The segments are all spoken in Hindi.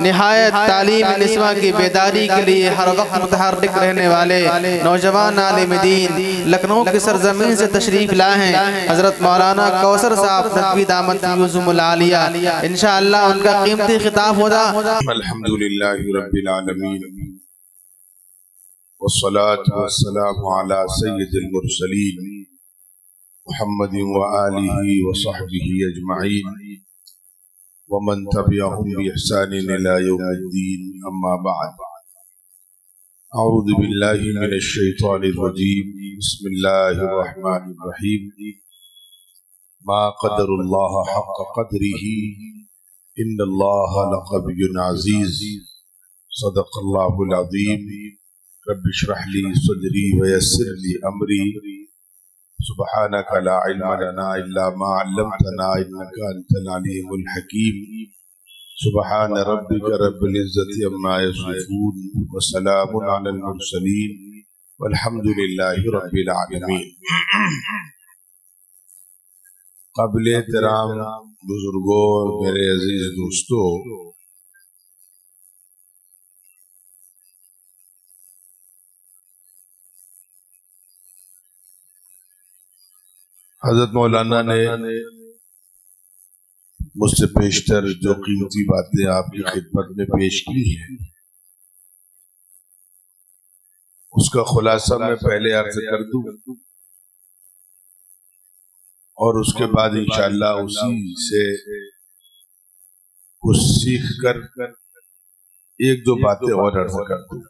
निहायत तालीम निस्वा की बेदारी के लिए हर वक्त मुतहर्रिक रहने वाले नौजवान आलिम दीन लखनऊ की सरजमीन से तशरीफ लाए हैं हजरत मौलाना कौसर साहब नकवी दामत युज़ुमुल आलिया। इंशाअल्लाह उनका कीमती खिताब होगा। अल्हम्दुलिल्लाहि रब्बिल आलमीन वस्सलातु वस्सलामु अला सय्यिदिल मुरसलीन मुहम्मदिन व आलिहि व सहबिहि अजमईन व मन तबिअहुम बि इहसानिन इला यौमिद्दीन, अम्मा बअद। अऊज़ु बिल्लाहि मिनश शैतानिर रजीम, बिस्मिल्लाहिर रहमानिर रहीम। मा क़दरुल्लाह हक़्क़ क़द्रिही इन्नल्लाह लक़विय्युन अज़ीज़, सदक़ल्लाहुल अज़ीम। रब्बि इश्रह ली सदरी व यस्सिर ली अमरी, सुब्हानका ला इल्मा लना इल्ला मा अल्लमतना इन्नका अंतल अलीमुल हकीम। सुब्हान रब्बिका रब्बिल इज़्ज़ति अम्मा यसिफून व सलामुन अलल मुरसलीन वल्हम्दुलिल्लाहि रब्बिल आलमीन। क़ाबिल एहतराम बुजुर्गों और मेरे अजीज दोस्तों, हज़रत मौलाना ने मुझसे पेशतर जो कीमती बातें आपकी खिदमत में पेश की है, उसका खुलासा मैं पहले अर्ज कर दूं और उसके बाद इंशाअल्लाह उसी से कुछ सीख कर एक दो बातें और अर्ज कर दूं।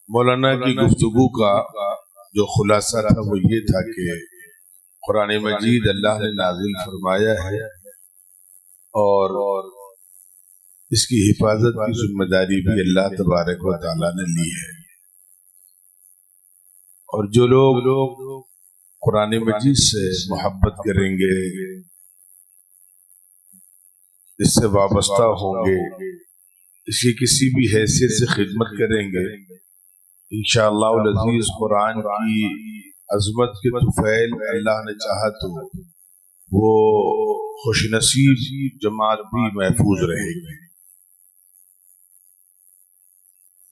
मौलाना की गुफ्तगू का जो खुलासा था वो ये था कि कुरान मजीद अल्लाह ने नाजिल फरमाया है और इसकी हिफाजत की जिम्मेदारी भी अल्लाह तबारक व तआला ने ली है। और जो लोग कुरान मजीद से मोहब्बत करेंगे, इससे वाबस्ता होंगे, इसकी किसी भी हैसियत से खिदमत करेंगे, इंशाअल्लाह अज़ीज़ कुरान की अज़मत के तुफ़ैल अल्लाह ने चाहा तो वो खुशनसीब जमात भी महफूज रहेगी।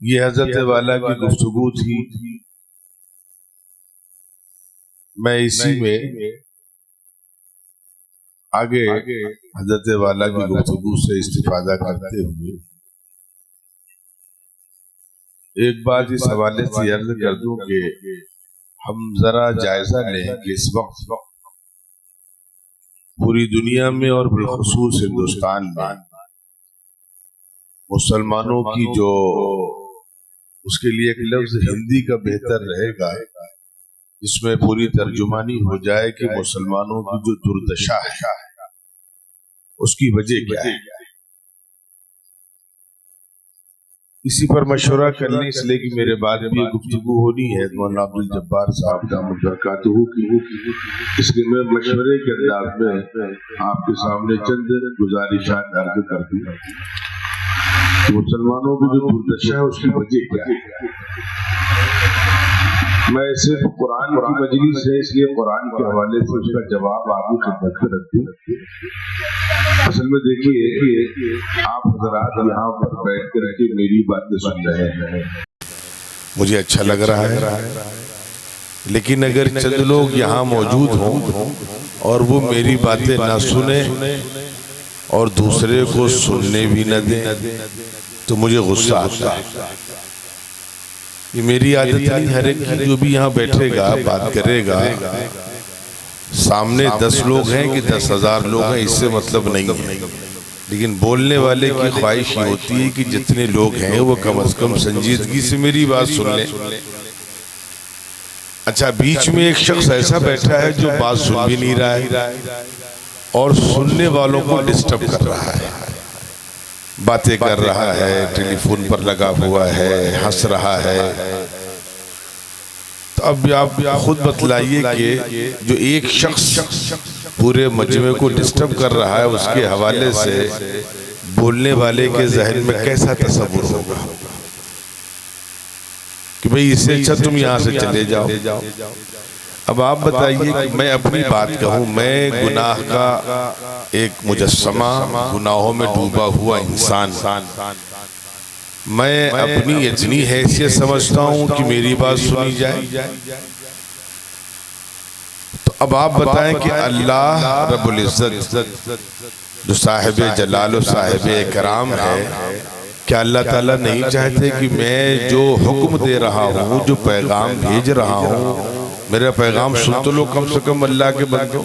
ये हज़रत वाला की गुफ्तगू थी। मैं इसी में आगे हज़रत वाला की गुफ्तगू से इस्तिफादा करते हुए एक बात इस हवाले से अर्ज कर दूं कि हम जरा जायजा लें कि इस वक्त पूरी दुनिया में और बिलखुसूस हिंदुस्तान में मुसलमानों की जो, उसके लिए एक लफ्ज हिंदी का बेहतर रहेगा जिसमें पूरी तर्जुमानी हो जाए कि मुसलमानों की जो दुर्दशा है उसकी वजह क्या है। इसी पर मशवरा करने इसलिए कि मेरे बाद भी गुफ्तगू होनी है मौलाना अब्दुल जब्बार साहब दामद बरकातहू की, इसलिए मैं मशवरे के अंदाज में आपके सामने चंद गुजारिशात अर्ज कर दूं। मुसलमानों की जो दुर्दशा है उसकी वजह क्या है। मैं सिर्फ कुरान की मजलिस है इसलिए कुरान के हवाले से उसका जवाब आपकी खिदमत में रख दूं। असल में देखिए, आप हज़रात यहाँ पर बैठ कर के मेरी बातें सुन रहे हैं, मुझे अच्छा लग रहा है, लेकिन अगर चंद लोग यहाँ मौजूद हों और वो मेरी बातें ना सुने और दूसरे को सुनने भी न दें तो मुझे गुस्सा आता है। ये मेरी आदत नहीं, हर एक की जो भी यहाँ बैठेगा बात करेगा, सामने 10 लोग हैं कि 10,000 लोग हैं इससे मतलब नहीं है, लेकिन बोलने वाले की ख्वाहिश ये होती है कि जितने लोग हैं वो कम से कम संजीदगी से मेरी बात सुन लें। अच्छा, बीच में एक शख्स ऐसा बैठा है जो बात सुन भी नहीं रहा है और सुनने वालों को डिस्टर्ब कर रहा है, बातें कर रहा है, टेलीफोन पर लगा हुआ है, हंस रहा है। तो अब आप खुद बतलाइए कि जो एक शख्स पूरे मजमे को डिस्टर्ब कर रहा है उसके हवाले से बोलने वाले के जहन में कैसा तसव्वुर होगा कि भाई इससे अच्छा तुम यहाँ से चले जाओ। अब आप बताइए कि मैं अपनी बात कहूँ, मैं गुनाह का एक मुजस्समा, गुनाहों में डूबा हुआ इंसान, मैं अपनी इतनी हैसियत समझता हूँ कि मेरी बात सुनी जाए। तो अब आप बताएं कि अल्लाह रब्बुल इज्जत जो साहिब जलाल और साहिब इकराम है, क्या अल्लाह ताला नहीं चाहते कि मैं जो हुक्म दे रहा हूँ, जो पैगाम भेज रहा हूँ, मेरा पैगाम सुन तो लो कम से कम अल्लाह के बंदो।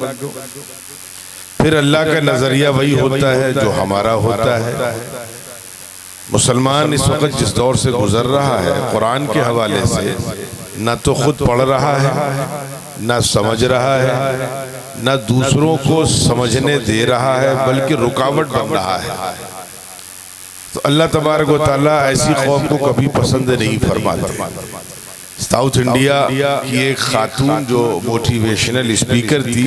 फिर अल्लाह का नजरिया वही होता है जो हमारा होता है। मुसलमान इस वक्त जिस दौर से गुजर रहा है, कुरान के हवाले से न तो खुद पढ़ रहा है, न समझ रहा है, न दूसरों को समझने दे रहा है, बल्कि रुकावट बन रहा है। तो अल्लाह तबारक व तआला ऐसी कौम को कभी पसंद नहीं फरमाते। साउथ इंडिया की एक खातून जो मोटिवेशनल स्पीकर थी,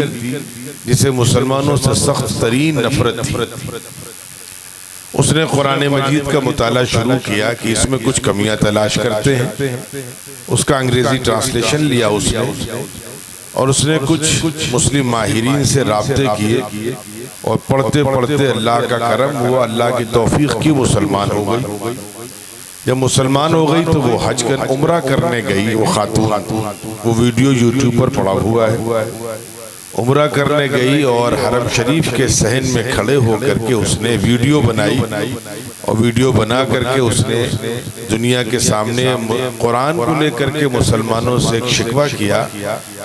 जिसे मुसलमानों से सख्त तरीन नफरत थी, उसने कुरान मजीद का मुताला शुरू किया कि इसमें कुछ कमियां तलाश करते हैं। उसका अंग्रेजी ट्रांसलेशन लिया उसने, और उसने कुछ मुस्लिम माहिरीन से राब्ते किए, और पढ़ते पढ़ते अल्लाह का करम हुआ, अल्लाह की तौफीक की मुसलमान हो गई। जब मुसलमान हो गई तो वो हज कर उम्रा करने गई। वो खातून, वो वीडियो यूट्यूब पर पड़ा हुआ है, उम्रा करने गई और हरम शरीफ के सहन में खड़े होकर के उसने वीडियो बनाई, और वीडियो बना करके उसने दुनिया के सामने कुरान को लेकर के मुसलमानों से एक शिकवा किया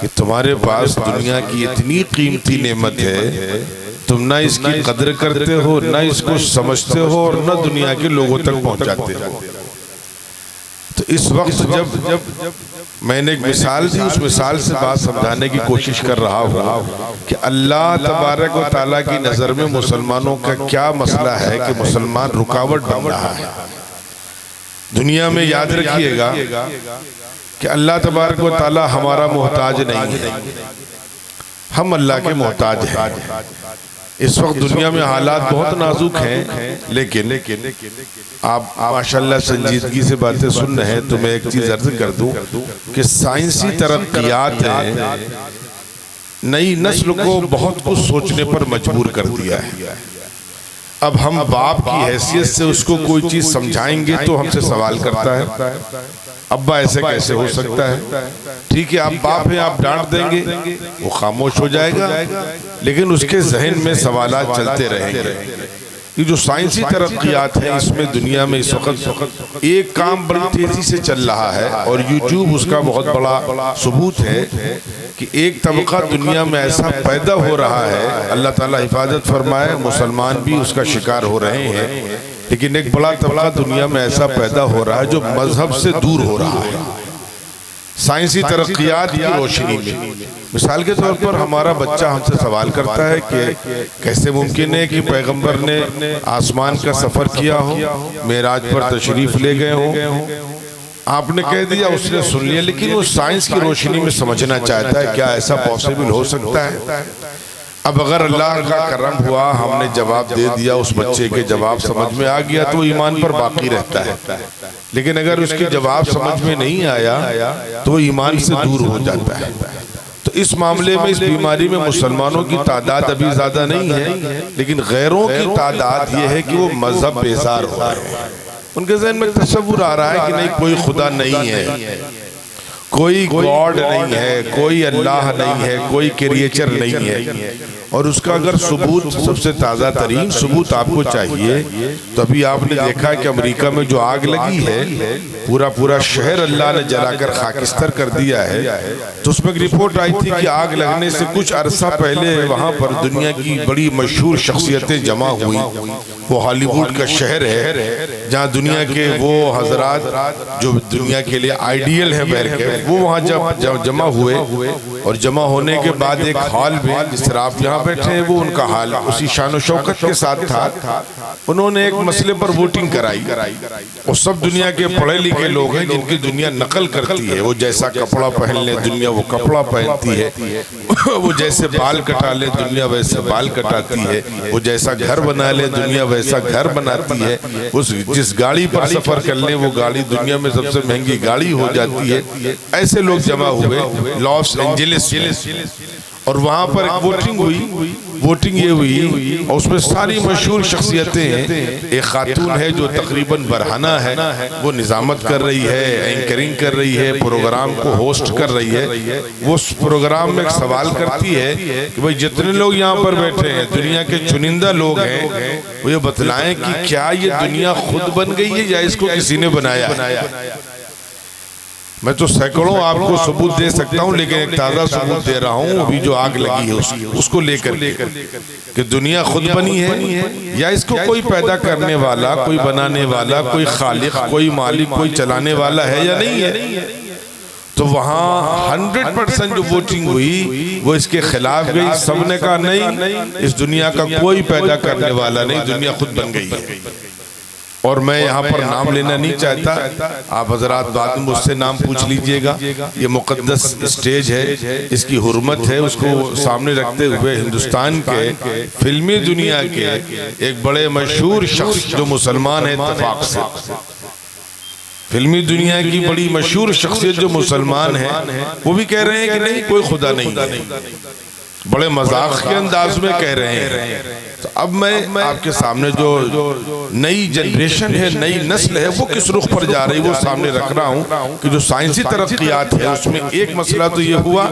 कि तुम्हारे पास दुनिया की इतनी कीमती नेमत है, तुम ना इसकी कदर करते हो, ना इसको समझते हो, और ना दुनिया के लोगों तक पहुंचाते हो। तो इस वक्त जब मैंने एक मिसाल दी, उस मिसाल से बात समझाने की कोशिश कर रहा हूँ कि अल्लाह तबारक व तआला की नज़र में मुसलमानों का क्या मसला है कि मुसलमान रुकावट बन रहा है। दुनिया में याद रखिएगा कि अल्लाह तबारक व तआला हमारा मोहताज नहीं है, हम अल्लाह के मोहताज हैं। इस वक्त दुनिया में हालात बहुत नाजुक हैं, लेकिन आप माशाल्लाह संजीदगी से बातें सुन रहे हैं। तो मैं एक चीज अर्ज कर दूं कि साइंसी तरक्कियात हैं, नई नस्ल को बहुत कुछ सोचने पर मजबूर कर दिया है। अब हम बाप की हैसियत से उसको कोई चीज समझाएंगे तो हमसे सवाल करता है, अब्बा ऐसे कैसे हो सकता है। ठीक है, आप बाप हैं, आप डांट देंगे, वो खामोश हो जाएगा, लेकिन उसके जहन में सवालात चलते रहेंगे। ये जो साइंसी तरक्कियात है, इसमें दुनिया में इस वक्त एक काम बड़ी तेजी से चल रहा है, और यूट्यूब उसका बहुत बड़ा सबूत है कि एक तबका दुनिया में ऐसा पैदा हो रहा है, अल्लाह ताला हिफाजत फरमाए, मुसलमान भी उसका शिकार हो रहे हैं, लेकिन एक बड़ा तबका दुनिया में ऐसा पैदा हो रहा है जो मजहब से दूर हो रहा है। साइंसी तरक्कियात की रोशनी में, मिसाल के तौर पर हमारा बच्चा हमसे सवाल करता है कि कैसे मुमकिन है कि पैगंबर ने आसमान का सफर किया हो, मेराज पर तशरीफ ले गए हो। आपने कह दिया, उसने सुन लिया, लेकिन वो साइंस की रोशनी में समझना चाहता है क्या ऐसा पॉसिबल हो सकता है। अब अगर अल्लाह का करम हुआ, हमने जवाब दे दिया, उस बच्चे के जवाब समझ में आ गया तो ईमान पर बाकी रहता है, लेकिन अगर उसके जवाब समझ में नहीं आया तो ईमान से दूर हो जाता है। तो इस मामले में, इस बीमारी में मुसलमानों की तादाद अभी ज्यादा नहीं है, लेकिन गैरों की तादाद ये है कि वो मजहब बेजार हो रहे हैं। उनके ज़हन में तसव्वुर आ रहा है कि नहीं, कोई खुदा नहीं है, कोई गॉड नहीं है, कोई अल्लाह नहीं है, कोई क्रिएचर नहीं है। और उसका अगर सबूत, सबसे ताज़ा तरीन सबूत आपको चाहिए तो अभी आपने देखा कि अमेरिका में जो आग लगी है, पूरा पूरा शहर अल्लाह ने जलाकर खाकिस्तर कर दिया है। तो उसमें एक रिपोर्ट आई थी कि आग लगने से कुछ अरसा पहले वहाँ पर दुनिया की बड़ी मशहूर शख्सियतें जमा हुई। वो हॉलीवुड का शहर है जहाँ दुनिया के वो हजरात जो दुनिया के लिए आइडियल है बैर के, वो वहाँ जब जमा हुए, और जमा होने के बाद एक हॉल में, जिस तरह आप यहाँ बैठे हैं, वो उनका हाल उसी शान शौकत के साथ था। उन्होंने एक मसले पर वोटिंग कराई, और सब दुनिया के पढ़े लिखे लोग हैं जिनकी दुनिया नकल करती है। वो जैसा कपड़ा पहन ले दुनिया वो कपड़ा पहनती है, वो जैसे बाल कटा ले दुनिया वैसे बाल कटाती है, वो जैसा घर बना ले दुनिया वैसा घर बनाती है, उस जिस गाड़ी पर सफर कर ले वो गाड़ी दुनिया में सबसे महंगी गाड़ी हो जाती है। ऐसे लोग जमा हुए लॉस एंजलिस मजलिस और वहाँ पर वोटिंग हुई। वोटिंग ये हुई और उसमें सारी मशहूर शख्सियतें हैं। एक खातून है जो तकरीबन बरहाना है, वो निज़ामत कर रही है, एंकरिंग कर रही है, प्रोग्राम को होस्ट कर रही है। वो उस प्रोग्राम में एक सवाल करती है कि भाई जितने लोग यहाँ पर बैठे हैं, दुनिया के चुनिंदा लोग हैं, वो ये बतलाएं कि क्या ये दुनिया खुद बन गई है या इसको किसी ने बनाया। मैं तो सैकड़ों आपको सबूत दे सकता हूँ, लेकिन एक ताज़ा सबूत दे रहा हूँ। अभी जो आग लगी है उसको लेकर कि दुनिया खुद बनी है या इसको कोई पैदा करने वाला, कोई बनाने वाला, कोई खालिक, कोई मालिक, कोई चलाने वाला है या नहीं है। तो वहाँ 100% जो वोटिंग हुई वो इसके खिलाफ गई। सबने कहा नहीं, इस दुनिया का कोई पैदा करने वाला नहीं, दुनिया खुद बन गई है। और मैं यहाँ पर नाम लेना नहीं चाहता, आप हजरात बाद में मुझसे नाम पूछ लीजिएगा। ये मुकद्दस स्टेज है, इसकी हुर्मत है, उसको सामने रखते हुए हिंदुस्तान के फिल्मी दुनिया के एक बड़े मशहूर शख्स जो मुसलमान है इत्तेफाक से, फिल्मी दुनिया की बड़ी मशहूर शख्सियत जो मुसलमान है, वो भी कह रहे हैं कि नहीं कोई खुदा नहीं है। बड़े मजाक के अंदाज में कह रहे हैं। तो अब मैं आपके सामने जो नई जनरेशन है, नई नस्ल है, वो किस रुख पर जा रही है वो सामने रख रहा हूँ कि जो साइंसी तरक्कियात है उसमें एक मसला तो ये हुआ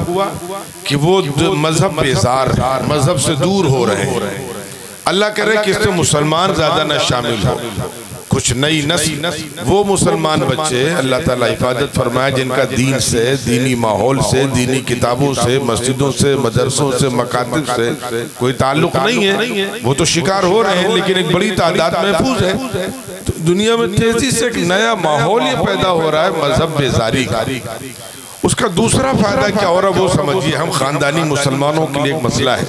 कि वो मजहब बेजार, मजहब से दूर हो रहे हैं। अल्लाह कह रहे कि इसमें मुसलमान ज्यादा न शामिल हो। कुछ नई नस्ल वो मुसलमान बच्चे अल्लाह ताला हिफाजत फरमाए जिनका दीन से, दीनी माहौल से, दीनी किताबों से, मस्जिदों से, मदरसों से, मकातिब से कोई ताल्लुक नहीं है, वो तो शिकार हो रहे हैं, लेकिन एक बड़ी तादाद महफूज है। तो दुनिया में तेजी से एक नया माहौल ये पैदा हो रहा है मजहब बेजारी का। उसका दूसरा फायदा क्या हो रहा है वो समझिए। हम खानदानी मुसलमानों के लिए एक मसला है,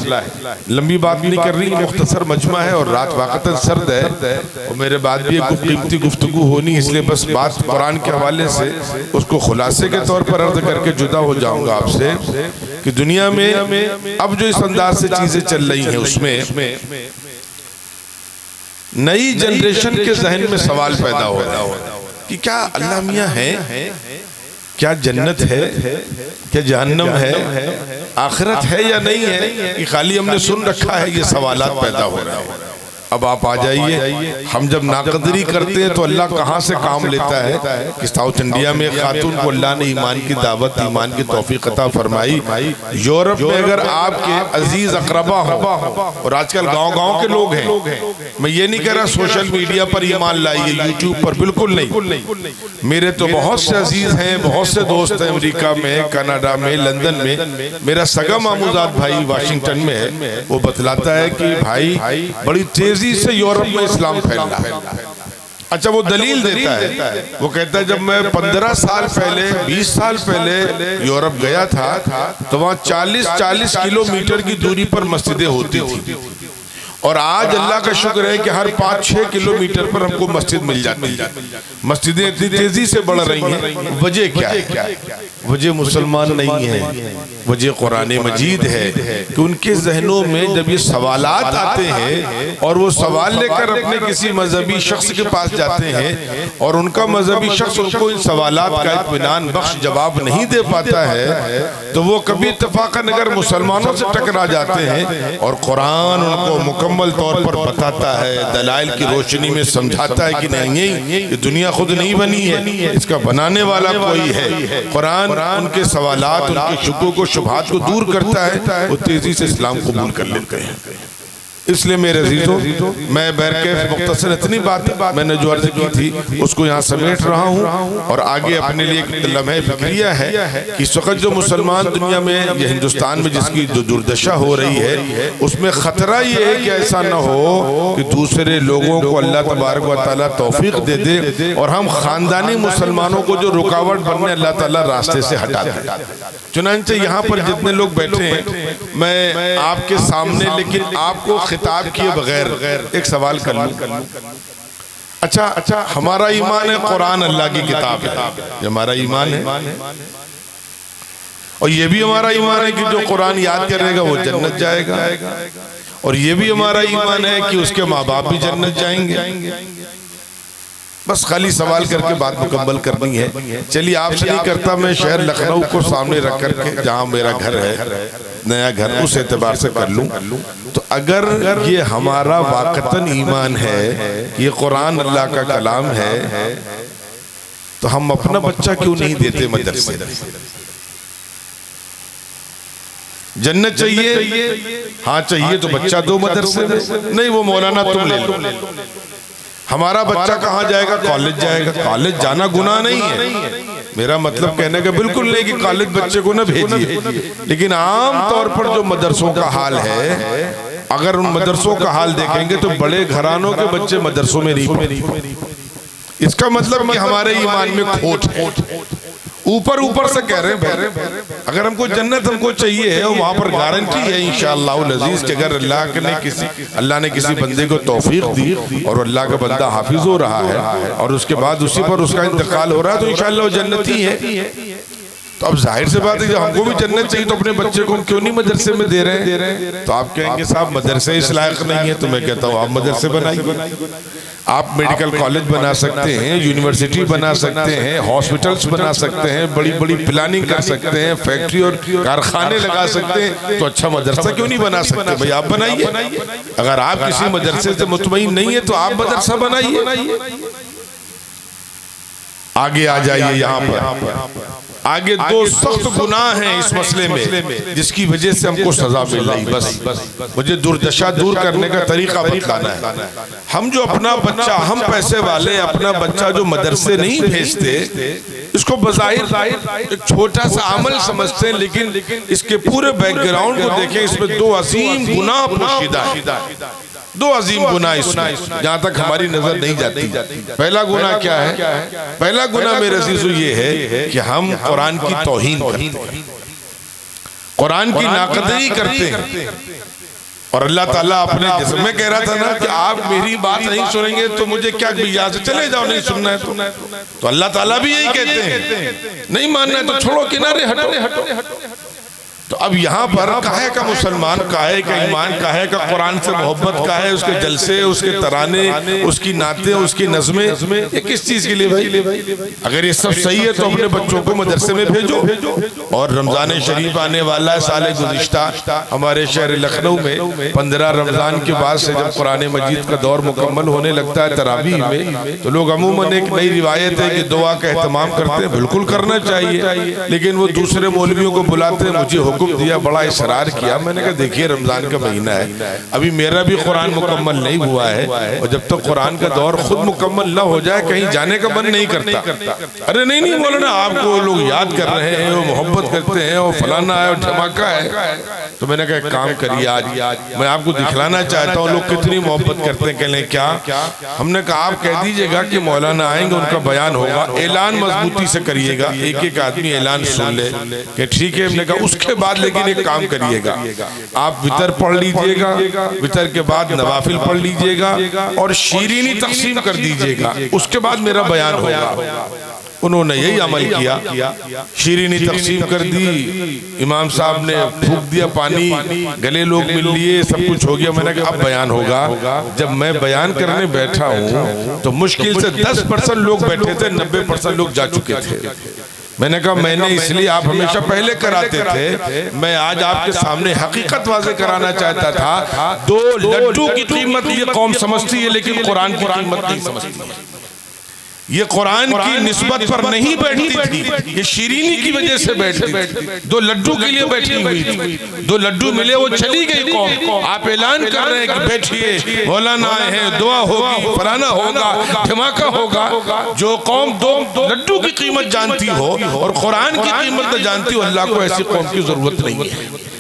लंबी बात नहीं कर रही, मुख्तसर मजमा है और रात वाक़तन सर्द है और मेरे बाद भी एक कीमती गुफ्तगू होनी, इसलिए बस बात कुरान के हवाले से उसको खुलासे के तौर पर अर्ज करके जुदा हो जाऊंगा आपसे कि दुनिया में अब जो इस अंदाज से चीजें चल रही हैं उसमें नई जनरेशन के जहन में सवाल पैदा हो रहा है कि क्या अल्लाह मियां है, क्या जन्नत है, क्या जहन्नम है, आखिरत है या नहीं है, कि खाली हमने सुन रखा है। ये सवालात पैदा हो रहे हैं। अब आप आ जाइए, हम जब नाकदरी करते हैं तो अल्लाह कहाँ से काम लेता है कि साउथ इंडिया में खातून को अल्लाह ने ईमान की दावत, ईमान की तौफीक अता फरमाई। यूरोप में अगर आपके अजीज अकरबा हो, और आजकल गांव-गांव के लोग हैं, मैं ये नहीं कह रहा सोशल मीडिया पर ईमान लाइए, यूट्यूब पर, बिल्कुल नहीं। मेरे तो बहुत से अजीज हैं, बहुत से दोस्त हैं अमेरिका में, कनाडा में, लंदन में। मेरा सगा मामूजाद भाई वाशिंगटन में है, वो बतलाता है कि भाई बड़ी तेजी से यूरोप में इस्लाम फैल रहा है। अच्छा, वो दलील देता है, वो कहता है जब मैं 15 साल पहले, 20 साल पहले यूरोप गया था तो वहाँ 40-40 किलोमीटर की दूरी पर मस्जिदें होती थी, और आज अल्लाह का शुक्र है कि हर 5-6 किलोमीटर पर हमको मस्जिद मिल जाती है। मस्जिदें इतनी तेजी से बढ़ रही हैं, वजह क्या है? वजह मुसलमान नहीं है, वजह कुरान मजीद है कि उनके जहनों में जब ये सवालात आते हैं और वो सवाल लेकर अपने किसी मजहबी शख्स के पास जाते हैं और उनका मजहबी शख्स उनको इन सवालात का इत्मीनान बख्श जवाब नहीं दे पाता है, तो वो कभी इत्तफाकन अगर मुसलमानों से टकरा जाते हैं और कुरान उनको मुकम्मल तौर पर बताता है, दलाइल की रोशनी में समझाता है कि नहीं, ये दुनिया खुद नहीं बनी है, इसका बनाने वाला कोई है। कुरान उनके सवालात, उनके शुक्कों को, शुबहात को दूर करता है, वो तेजी से इस्लाम कबूल कर लेते हैं। इसलिए मेरे अजीजों, मैं बैरके मुख्तसर इतनी बात मैंने जो अर्ज की थी उसको यहाँ समेट रहा हूँ और आगे अपने लिए एक लम्हे फिक्रिया है कि इस वक्त जो मुसलमान दुनिया में या हिंदुस्तान में जिसकी जो दुर्दशा हो रही है, उसमें खतरा ये है कि ऐसा न हो कि दूसरे लोगों को अल्लाह तबारक व तआला तौफीक दे दे और हम खानदानी मुसलमानों को जो रुकावट बनने अल्लाह ताला रास्ते से हटा दे। चुनांचे यहाँ पर जितने लोग बैठे हैं, मैं आपके सामने लेकिन आपको खिताब किए बगैर एक सवाल कर लूं। अच्छा, हमारा ईमान है कुरान अल्लाह की किताब है, ये हमारा ईमान है, और ये भी हमारा ईमान है कि जो कुरान याद करेगा वो जन्नत जाएगा, और ये भी हमारा ईमान है कि उसके माँ बाप भी जन्नत जाएंगे। बस खाली सवाल करके बात मुकम्मल करनी है। चलिए आपसे नहीं करता, मैं शहर लखनऊ को सामने रख करके जहाँ मेरा घर है, नया घर, उस एतबार से कर लूँ। तो अगर ये हमारा वाकतन ईमान है, ये कुरान अल्लाह का कलाम है, तो हम अपना बच्चा क्यों नहीं देते मदरसे? जन्नत चाहिए, हाँ चाहिए तो बच्चा दो मदरसे में। नहीं वो मौलाना तुम ले लो। हमारा बच्चा कहाँ जाएगा? कॉलेज जाएगा। कॉलेज जाना गुनाह नहीं है, मेरा मतलब कहने का बिल्कुल नहीं कि कॉलेज बच्चे को ना भेजिए, लेकिन आम तौर पर जो मदरसों का हाल है, अगर उन मदरसों का हाल देखेंगे तो बड़े घरानों के बच्चे मदरसों में नहीं पढ़ते। इसका मतलब कि हमारे ईमान में खोट है। ऊपर ऊपर से कह रहे हैं अगर हमको जन्नत हमको चाहिए और वहां पर गारंटी है इंशाअल्लाह अज़ीज़ कि अगर अल्लाह ने किसी बंदे को तौफीक दी और अल्लाह का बंदा हाफिज हो रहा है और उसके बाद उसी पर उसका इंतकाल हो रहा है, तो इंशाअल्लाह जन्नती है। तो अब जाहिर से बात है जब हमको भी जन्नत चाहिए तो अपने बच्चे को हम क्यों नहीं मदरसे में दे रहे हैं? तो आप कहेंगे साहब मदरसे इस लायक नहीं है, तो मैं कहता हूँ आप मदरसे बनाइए। आप मेडिकल कॉलेज बना सकते हैं, यूनिवर्सिटी बना सकते हैं, हॉस्पिटल्स बना सकते हैं, बड़ी बड़ी प्लानिंग कर सकते हैं, फैक्ट्री और कारखाने लगा सकते हैं, तो अच्छा मदरसा क्यों नहीं बना सकते? भाई आप बनाइए। अगर आप किसी मदरसे से मुतमईन नहीं है तो आप मदरसा बनाइए। आगे आ जाइए। यहाँ पर आगे दो सख्त गुनाह हैं इस मसले में जिसकी वजह से हमको सजा मिल रही। बस मुझे दुर्दशा दूर करने का तरीका बताना है। हम जो अपना बच्चा, हम पैसे वाले अपना बच्चा जो मदरसे नहीं भेजते, इसको बज़ाहिर एक छोटा सा अमल समझते हैं, लेकिन इसके पूरे बैकग्राउंड को देखें, इसमें दो अजीम गुनाह पोशीदा है। दो अजीम गुनाह इसमें जहां तक हमारी नजर नहीं जाती। पहला गुनाह क्या है? पहला गुनाह मेरे अजीजों ये है कि हम कुरान की तौहीन करते हैं, कुरान की नाक़दरी करते हैं। और अल्लाह ताला अपने, जैसे मैं कह रहा था ना कि आप मेरी बात नहीं सुनेंगे तो मुझे क्या, यहाँ से चले जाओ, नहीं सुनना है तो अल्लाह ताला भी यही कहते हैं, नहीं मानना है तो छोड़ो, किनारे हटो। तो अब यहाँ पर काहे का मुसलमान, काहे का ईमान, काहे का कुरान से मोहब्बत, काहे उसके जलसे, उसके तराने, उसकी नाते, उसकी नज़में, ये किस चीज के लिए भाई? अगर ये सब सही है तो अपने बच्चों को मदरसे में भेजो। और रमजान शरीफ आने वाला है। साल गुज़िश्ता हमारे शहर लखनऊ में 15 रमजान के बाद से जब कुरान मजीद का दौर मुकम्मल होने लगता है तरावीह में, तो लोग अमूमन एक नई रिवायत है कि दुआ का एहतमाम करते हैं। बिल्कुल करना चाहिए, लेकिन वो दूसरे मौलवियों को बुलाते हैं। मुझे हुक्म दिया, बड़ा इसरार किया। मैंने कहा देखिए रमजान का महीना है, अभी मेरा भी कुरान मुकम्मल नहीं हुआ है, और जब तक कुरान का दौर खुद मुकम्मल ना हो जाए कहीं जाने का मन नहीं करता। अरे नहीं मौलाना, आपको लोग याद कर रहे हैं, वो मोहब्बत करते हैं, वो फलाना है, वो धमाका है। तो मैंने कहा काम करिए, आज मैं आपको दिखलाना चाहता हूँ लोग कितनी मोहब्बत करते हैं। कहने क्या? हमने कहा आप कह दीजिएगा कि मौलाना आएंगे, उनका बयान होगा, ऐलान मजबूती से करिएगा, एक आदमी ऐलान सुन ले कि ठीक है। हमने कहा उसके बाद लेकिन एक काम करिएगा, आप वितर पढ़ लीजिएगा, वितर के बाद नवाफिल पढ़ लीजिएगा और शीरीनी तकसीम कर दीजिएगा, उसके बाद मेरा बयान होगा। उन्होंने यही अमल किया, शीरीनी तकसीम कर दी, इमाम साहब ने फूंक दिया पानी, गले लोग मिल लिए, सब कुछ हो गया। मैंने कहा अब बयान होगा। जब मैं बयान करने बैठा हूँ तो मुश्किल से 10% लोग बैठे थे, 90% लोग जा चुके थे। मैंने कहा मैंने इसलिए, आप हमेशा पहले कराते थे, मैं आज आपके सामने हकीकत वाज़े कराना चाहता था। 2 लड्डू की कीमत ये कौम समझती है, लेकिन कुरान की कीमत नहीं समझती। ये कुरान की निस्बत पर नहीं बैठती थी, ये शीरीनी की वजह से बैठती थी। 2 लड्डू के लिए बैठी हुई थी, 2 लड्डू मिले, वो चली गई कौम। आप ऐलान कर रहे हैं कि बैठिए, मौलाना आए हैं, दुआ होगी, फलाना होगा, धमाका होगा। जो कौम 2 लड्डू की कीमत जानती हो और कुरान की कीमत न जानती हो, अल्लाह को ऐसी कौम की जरूरत नहीं है।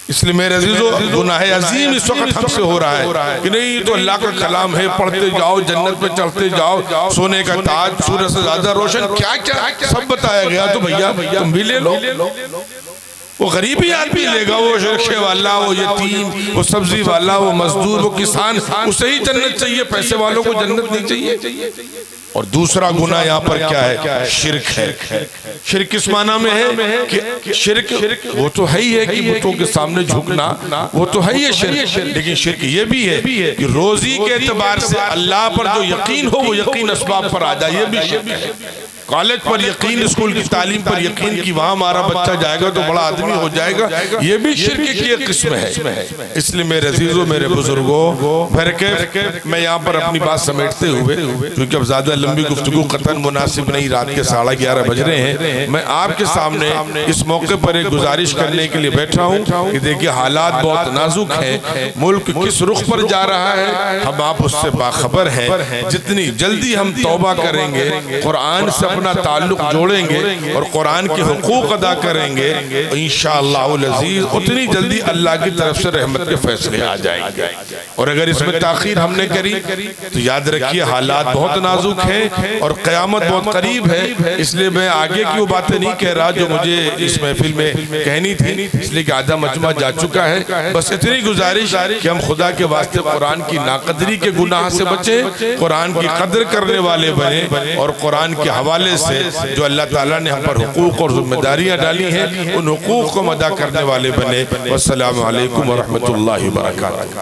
इसलिए मेरे अजीजों, गुनाह अजीम इस वक्त हमसे हो रहा है कि नहीं तो अल्लाह का कलाम है, पढ़ते जाओ, जन्नत में चढ़ते जाओ, सोने का ताज, सूरज से ज्यादा रोशन, क्या क्या सब बताया गया। तो भैया तुम भी ले लो। वो गरीबी आदमी लेगा, वो रिक्शे वाला, वो यतीम, वो सब्जी वाला, वो मजदूर, वो किसान, उसे ही जन्नत चाहिए, पैसे वालों को जन्नत नहीं चाहिए। और दूसरा गुनाह यहाँ पर क्या है? शिर्क है। शिर्क किस माना में है कि शिर्क वो तो है ही है कि बुतों के सामने झुकना, वो तो है ही है शिर्क, लेकिन शिर्क ये भी है कि रोजी के एतबार से अल्लाह पर जो यकीन हो वो यकीन असबाब पर आ जाए, ये भी शिर्क है। कॉलेज पर यकीन, स्कूल की तालीम पर यकीन कि वहां हमारा बच्चा जाएगा तो बड़ा आदमी हो जाएगा, ये भी शिर्क की एक किस्म है। इसलिए मेरे अजीजों, मेरे बुजुर्गों, फिर के मैं यहाँ पर अपनी बात समेटते हुए, क्योंकि अब ज्यादा लंबी गुफ्तगू कतन मुनासिब नहीं, रात के 11:30 बज रहे हैं, मैं आपके सामने इस मौके पर एक गुजारिश करने के लिए बैठा हूँ कि देखिए हालात बहुत नाजुक हैं, मुल्क किस रुख पर जा रहा है हम आप उससे बाखबर हैं। जितनी जल्दी हम तौबा करेंगे, कुरान से अपना ताल्लुक जोड़ेंगे और कुरान के हुकूक अदा करेंगे, इंशाअल्लाह अज़ीज़ उतनी जल्दी अल्लाह की तरफ से रहमत के फैसले आ जाएंगे। और अगर इसमें ताखीर हमने करी तो याद रखिए हालात बहुत नाजुक हैं और क़यामत बहुत करीब है। इसलिए मैं आगे की वो बातें नहीं कह रहा जो मुझे इस महफिल में कहनी थी, इसलिए कि आधा मजमा जा चुका है। बस इतनी गुजारिश कि हम खुदा के वास्ते कुरान की नाकदरी के गुनाह से बचें, कुरान की कदर करने वाले बने और कुरान के हवाले से जो अल्लाह ताला ने हम पर हुकूक और जिम्मेदारियां डाली हैं उन हुकूक को अदा करने वाले बने। वस्सलामु अलैकुम व रहमतुल्लाहि व बरकातहू।